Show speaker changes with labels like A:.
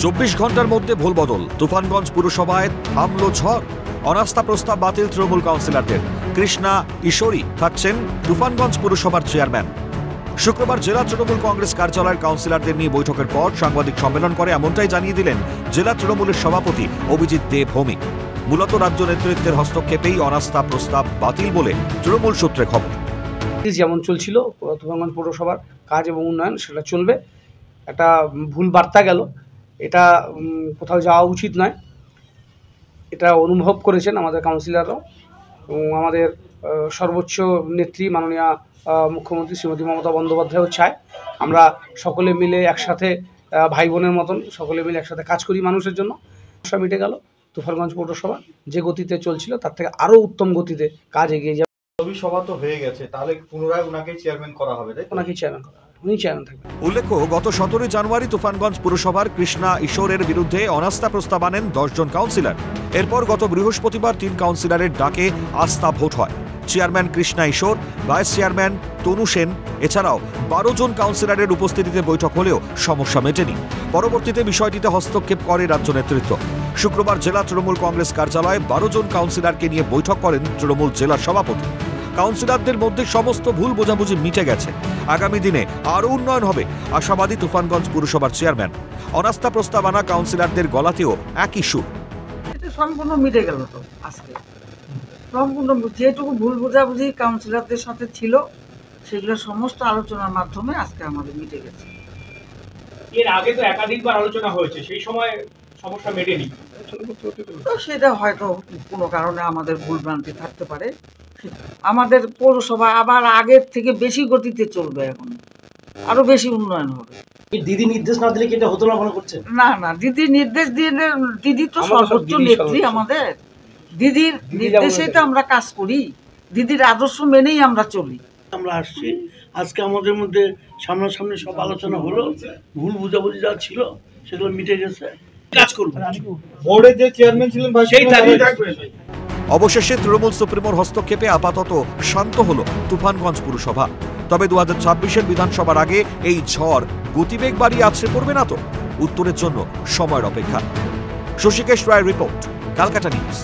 A: 24 ঘন্টার মধ্যে ভোলবদল। তুফানগঞ্জ পুরসভায় থামলো ঝড়। অনাস্থা প্রস্তাব বাতিল তৃণমূল কাউন্সিলরদের। কৃষ্ণা ঈশ্বরী থাকছেন তুফানগঞ্জ পুরসভার চেয়ারম্যান। শুক্রবার জেলা তৃণমূল কংগ্রেস কার্যালয়ের কাউন্সিলরদের নিয়ে বৈঠকের পর সাংবাদিক সম্মেলন করে এমনটাই জানিয়ে দিলেন জেলা তৃণমূলের সভাপতি অভিজিৎ দে ভৌমিক। মূলত রাজ্য নেতৃত্বের হস্তক্ষেপেই অনাস্থা প্রস্তাব বাতিল বলে তৃণমূল সূত্রে খবর।
B: যেমন চলছিল তুফানগঞ্জ পৌরসভার কাজ এবং উন্নয়ন সেটা চলবে। একটা ভুল বার্তা গেল, এটা কোথাও যাওয়া উচিত নয়, এটা অনুভব করেছেন আমাদের কাউন্সিলররাও এবং আমাদের সর্বোচ্চ নেত্রী মাননীয় মুখ্যমন্ত্রী শ্রীমতী মমতা বন্দ্যোপাধ্যায়ও চায় আমরা সকলে মিলে একসাথে ভাই বোনের মতন সকলে মিলে একসাথে কাজ করি মানুষের জন্য। সমস্যা মিটে গেল। তুফানগঞ্জ পৌরসভা যে গতিতে চলছিল তার থেকে আরও উত্তম গতিতে কাজ এগিয়ে যাবে।
C: সভা তো হয়ে গেছে, তাহলে পুনরায় ওনাকে চেয়ারম্যান করা হবে, তাই?
B: ওনাকে চেয়ারম্যান করা হবে, উনি চেয়ারম্যান থাকবেন।
A: উল্লেখ্য, গত 17 জানুয়ারি তুফানগঞ্জ পুরসভার কৃষ্ণা ঈশ্বরের বিরুদ্ধে অনাস্থা প্রস্তাব আনেন 10 জন কাউন্সিলর। এরপর গত বৃহস্পতিবার 3 কাউন্সিলরের ডাকে আস্থা ভোট হয়। চেয়ারম্যান কৃষ্ণা ঈশ্বর, ভাইস চেয়ারম্যান তনু সেন এছাড়াও 12 জন কাউন্সিলরের উপস্থিতিতে বৈঠক হলেও সমস্যা মেটেনি। পরবর্তীতে বিষয়টিতে হস্তক্ষেপ করে রাজ্য নেতৃত্ব। শুক্রবার জেলা তৃণমূল কংগ্রেস কার্যালয়ে 12 জন কাউন্সিলরকে নিয়ে বৈঠক করেন তৃণমূল জেলা সভাপতি। কাউন্সিলরদের মধ্যে সমস্ত ভুল বোঝাবুঝি মিটে গেছে। আগামী দিনে আরও উন্নয়ন হবে আশাবাদী তুফানগঞ্জ পুরসভার চেয়ারম্যান। অনাস্থা প্রস্তাব আনা কাউন্সিলরদের গলাতেও একই সুর।
D: এটা সম্পূর্ণ মিটে গেল তো আজকে, সম্পূর্ণ যেটুকু ভুল বোঝাবুঝি কাউন্সিলরদের সাথে ছিল সেগুলো সমস্ত আলোচনার মাধ্যমে আজকে আমাদের মিটে গেছে।
E: এর আগে তো একাধিকবার আলোচনা হয়েছে, সেই সময় সমস্যা মেটেনি।
D: তো সেটা হয়তো কোনো কারণে আমাদের ভুলভ্রান্তি থাকতে পারে। আমাদের পৌরসভা আবার আগের থেকে বেশি গতিতে চলবে, এখন আরো বেশি উন্নয়ন হবে।
E: দিদি নির্দেশ না দিলে কি এটা হতো না মনে করছেন?
D: না না, দিদি নির্দেশ দিয়ে, দিদি তো সর্বোচ্চ নেত্রী আমাদের। দিদির নির্দেশে তো আমরা কাজ করি, দিদির আদর্শ মেনেই আমরা চলি।
F: আমরা আসছি, আজকে আমাদের মধ্যে সামনাসামনি সব আলোচনা হলো, ভুল বুঝাবুঝি যা ছিল সেগুলো মিটে গেছে। কাজ করবো।
C: বোর্ডের যে চেয়ারম্যান ছিলেন সেই থাকবে।
A: অবশেষে তৃণমূল সুপ্রিমোর হস্তক্ষেপে আপাতত শান্ত হল তুফানগঞ্জ পুরসভা। তবে 2026-এর বিধানসভার আগে এই ঝড় গতিবেগ বাড়িয়ে আছড়ে পড়বে না তো? উত্তরের জন্য সময়ের অপেক্ষা। শশীকেশ রায়ের রিপোর্ট, ক্যালকাটা নিউজ।